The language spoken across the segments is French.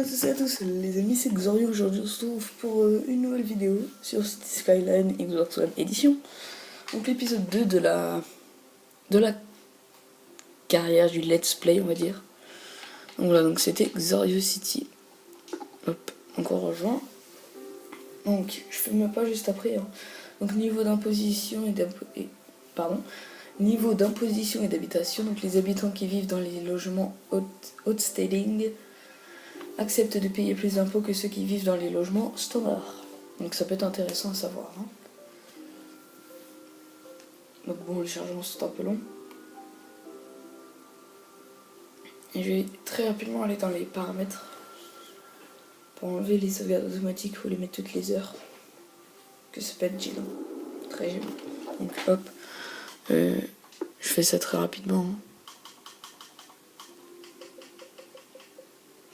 tous et à tous les amis, c'est Xorio. Aujourd'hui on se retrouve pour une nouvelle vidéo sur City Skyline Xbox One Edition. Donc l'épisode 2 de la carrière du let's play, on va dire. Donc voilà, donc c'était Xorio City. Hop, donc on rejoint. Donc je fais même pas juste après. Hein. Donc niveau d'imposition niveau d'imposition et d'habitation, donc les habitants qui vivent dans les logements outstanding acceptent de payer plus d'impôts que ceux qui vivent dans les logements standards. Donc ça peut être intéressant à savoir. Hein. Donc bon, les chargements sont un peu longs. Et je vais très rapidement aller dans les paramètres. Pour enlever les sauvegardes automatiques, il faut les mettre toutes les heures. Que ça peut être gênant. Très gênant. Donc hop. Je fais ça très rapidement. Hein.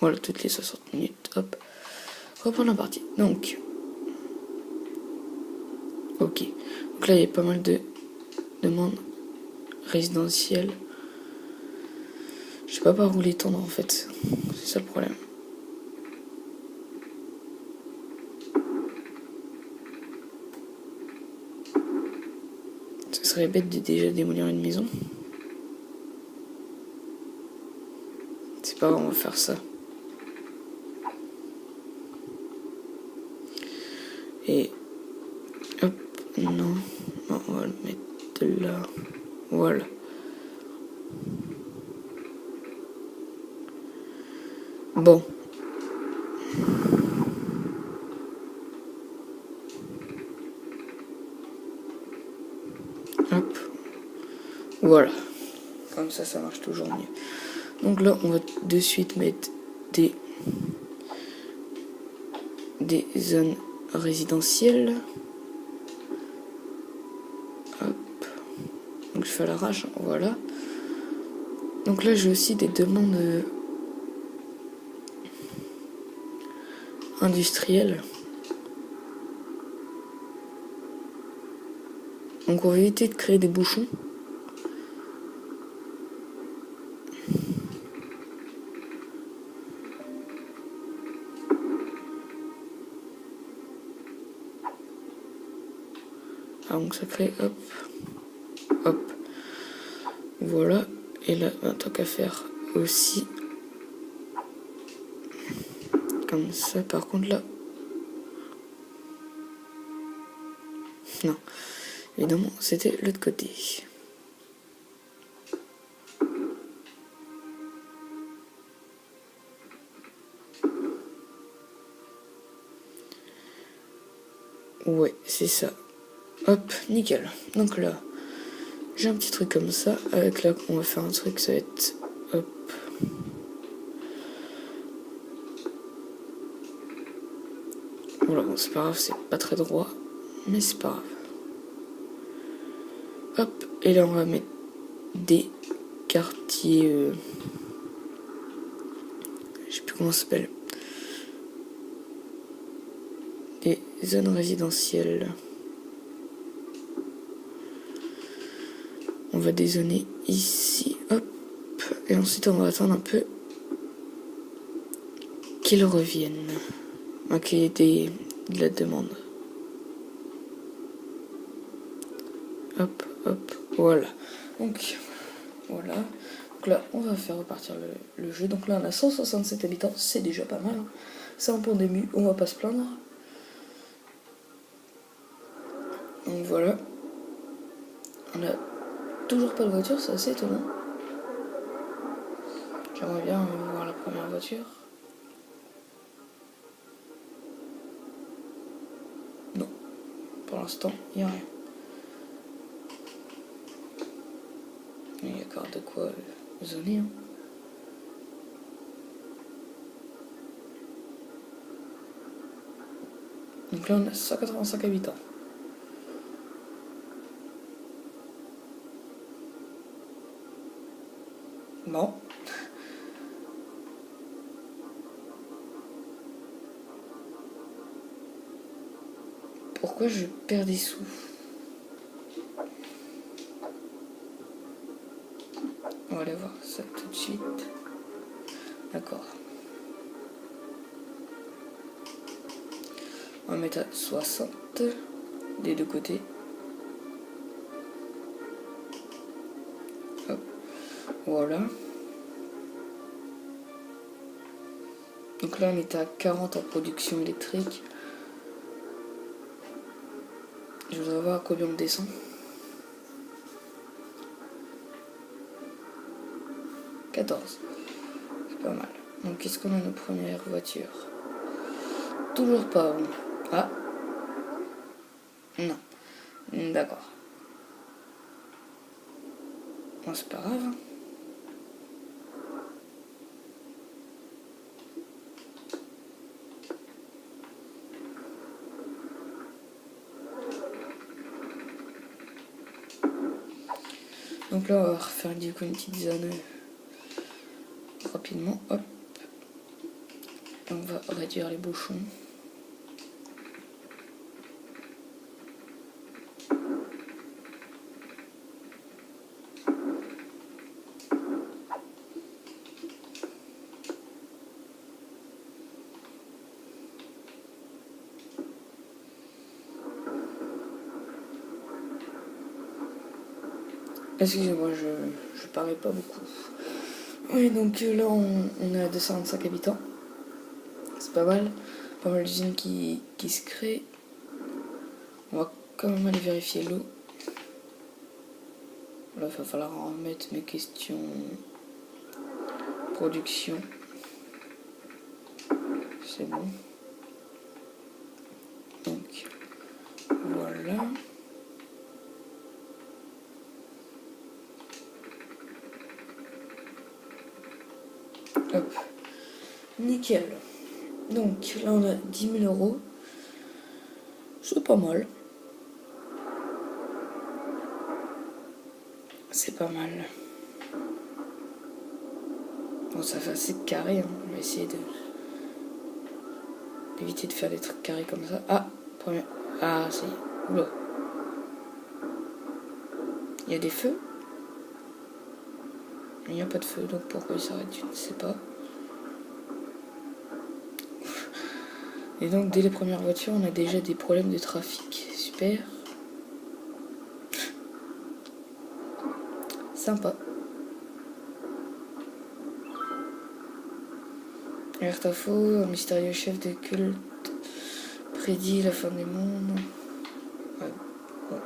Voilà, toutes les 60 minutes. Hop. Reprendre la partie. Donc. Ok. Donc là, il y a pas mal de demandes résidentielles. Je sais pas par où les tendre en fait. C'est ça le problème. Ce serait bête de déjà démolir une maison. C'est pas grave, on va faire ça. Et hop, non, on va le mettre là. Voilà. Bon. Hop. Voilà. Comme ça marche toujours mieux. Donc là, on va de suite mettre des zones résidentielles. Hop. Donc je fais à l'arrache, voilà. Donc là, j'ai aussi des demandes industrielles. Donc on va éviter de créer des bouchons. Ah, donc ça crée, hop, hop. Voilà. Et là, tant qu'à faire aussi. Comme ça, par contre là. Non. Évidemment, c'était l'autre côté. Ouais, c'est ça. Hop, nickel. Donc là, j'ai un petit truc comme ça. Avec là, on va faire un truc, ça va être... Hop. Voilà, bon, c'est pas grave, c'est pas très droit. Mais c'est pas grave. Hop, et là, on va mettre des quartiers... je sais plus comment ça s'appelle. Des zones résidentielles. On va dézoner ici, hop, et ensuite on va attendre un peu qu'ils reviennent. Ok, de la demande. Hop, hop, voilà. Donc, voilà. Donc là, on va faire repartir le jeu. Donc là, on a 167 habitants, c'est déjà pas mal. Hein. C'est un point début, on va pas se plaindre. Donc voilà. On a toujours pas de voiture, c'est assez étonnant. J'aimerais bien voir la première voiture. Non. Pour l'instant, il n'y a rien. Il y a encore de quoi zoner. Hein. Donc là, on a 185 habitants. Bon. Pourquoi je perds des sous? On va aller voir ça tout de suite. D'accord. On va mettre à 60 des deux côtés. Hop. Voilà. Donc là on est à 40 en production électrique. Je voudrais voir à combien on descend. 14. C'est pas mal. Donc est-ce qu'on a nos premières voitures? Toujours pas. Bon. Ah. Non. D'accord. Bon, c'est pas grave. Donc là, on va refaire du coup une petite zone rapidement. Hop. On va réduire les bouchons. Excusez-moi, je parlais pas beaucoup. Oui, donc là, on est à 225 habitants. C'est pas mal. Pas mal d'usines qui se créent. On va quand même aller vérifier l'eau. Là, il va falloir remettre mes questions production. C'est bon. Donc, voilà. Hop. Nickel. Donc, là, on a 10 000 euros. C'est pas mal. C'est pas mal. Bon, ça fait assez carré. Hein. On va essayer d'éviter de faire des trucs carrés comme ça. Ah, première. Ah, c'est. Oula. Il y a des feux. Il n'y a pas de feu, donc pourquoi il s'arrête, je ne sais pas. Et donc, dès les premières voitures, on a déjà des problèmes de trafic. Super. Sympa. Alerte info, un mystérieux chef de culte prédit la fin du monde. Ouais. Bon.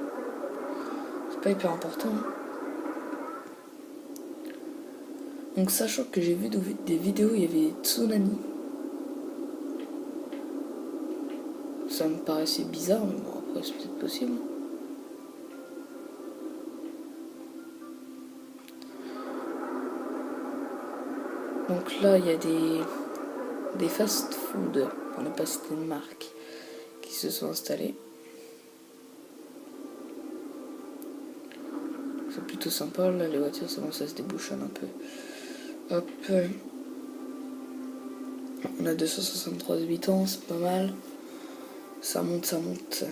C'est pas hyper important. Hein. Donc, sachant que j'ai vu des vidéos, il y avait des tsunamis. Ça me paraissait bizarre, mais bon, après, c'est peut-être possible. Donc là, il y a des fast-food, pour ne pas citer de marque, qui se sont installés. C'est plutôt sympa, là, les voitures, c'est bon, ça se débouchonne un peu. Hop. On a 263 habitants, c'est pas mal. Ça monte, ça monte.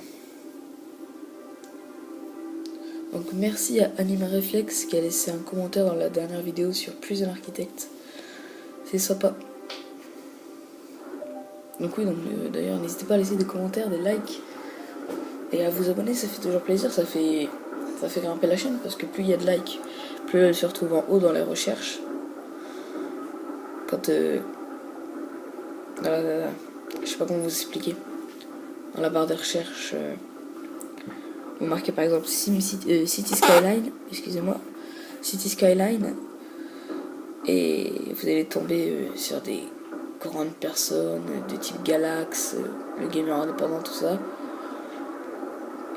Donc merci à Anime Reflex qui a laissé un commentaire dans la dernière vidéo sur Prison Architect. C'est sympa. Donc oui, donc d'ailleurs n'hésitez pas à laisser des commentaires, des likes et à vous abonner, ça fait toujours plaisir, ça fait grimper la chaîne parce que plus il y a de likes, plus elle se retrouve en haut dans les recherches. Quand je sais pas comment vous expliquer. Dans la barre de recherche, vous marquez par exemple City Skyline, excusez-moi, City Skyline, et vous allez tomber sur des grandes personnes de type Galax, le gamer indépendant, tout ça.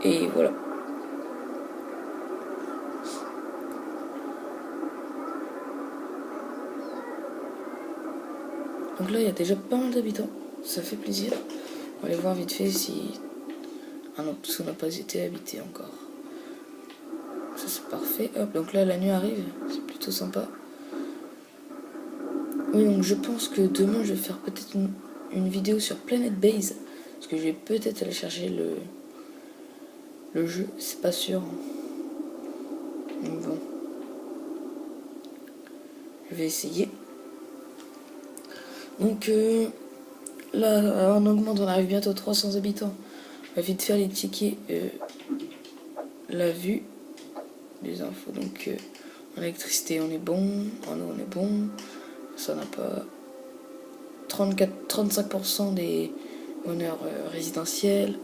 Et voilà. Donc là, il y a déjà pas mal d'habitants. Ça fait plaisir. On va aller voir vite fait si un autre dessous n'a pas été habité encore. Ça, c'est parfait. Hop, donc là, la nuit arrive. C'est plutôt sympa. Oui, donc je pense que demain, je vais faire peut-être une vidéo sur Planet Base. Parce que je vais peut-être aller chercher le jeu. C'est pas sûr. Donc bon. Je vais essayer. Donc, là, on augmente, on arrive bientôt à 300 habitants. On va vite faire les checker la vue des infos. Donc, en électricité, on est bon. En eau, on est bon. Ça n'a pas... 35% des bonheurs résidentiels.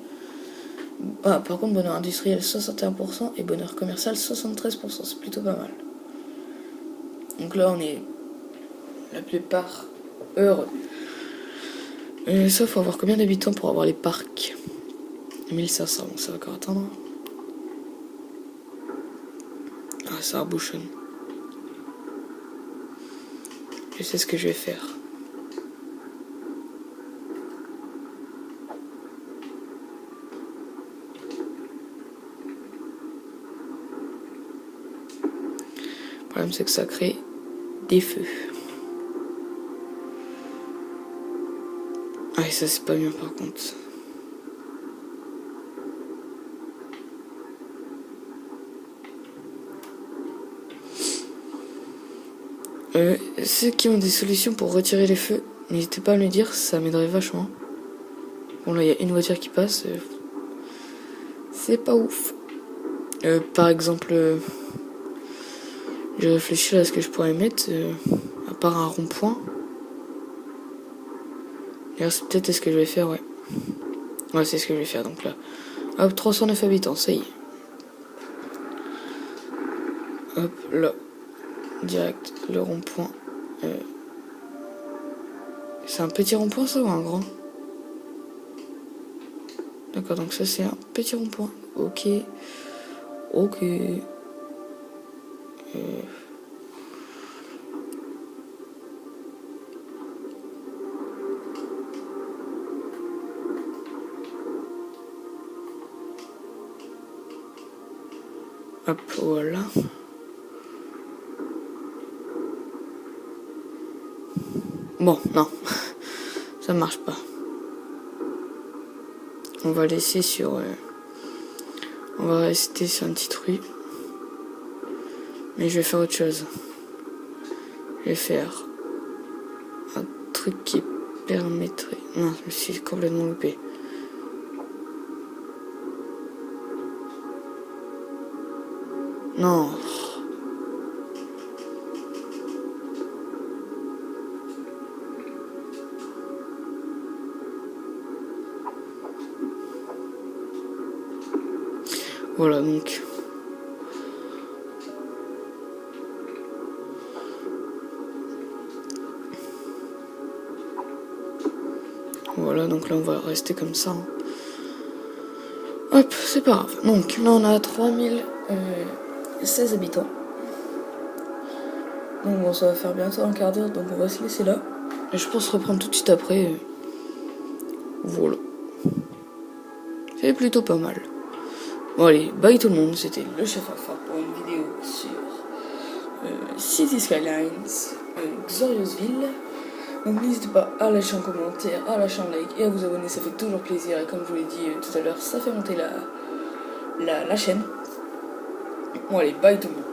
Ah, par contre, bonheur industriel, 61%. Et bonheur commercial, 73%. C'est plutôt pas mal. Donc là, on est la plupart heureux. Ça, faut avoir combien d'habitants pour avoir les parcs? 1500, donc ça va encore attendre. Ah, ça rebouchonne. Je sais ce que je vais faire. Le problème, c'est que ça crée des feux. Ah, et ça, c'est pas bien par contre. Ceux qui ont des solutions pour retirer les feux, n'hésitez pas à me le dire, ça m'aiderait vachement. Bon, là, il y a une voiture qui passe. C'est pas ouf. Par exemple, je réfléchis à ce que je pourrais mettre, à part un rond-point. D'ailleurs, c'est peut-être ce que je vais faire, ouais. Ouais, c'est ce que je vais faire, donc là. Hop, 309 habitants, ça y est. Hop, là. Direct, le rond-point. C'est un petit rond-point, ça, ou un grand? D'accord, donc ça, c'est un petit rond-point. Ok. Ok. Hop, voilà. Bon, non. Ça marche pas. On va laisser sur... on va rester sur une petite rue. Mais je vais faire autre chose. Je vais faire un truc qui permettrait... Non, je me suis complètement loupé. Non. Voilà, donc... Voilà, donc là on va rester comme ça. Hop, c'est pas grave. Donc là on a 3016 habitants. Donc bon, ça va faire bientôt un quart d'heure, donc on va se laisser là. Et je pense reprendre tout de suite après. Voilà. C'est plutôt pas mal. Bon allez, bye tout le monde, c'était le chef Alpha pour une vidéo sur City Skylines, Xoriosville. Donc n'hésitez pas à lâcher un commentaire, à lâcher un like et à vous abonner, ça fait toujours plaisir. Et comme je vous l'ai dit tout à l'heure, ça fait monter la chaîne. Bon allez, bye tout le monde.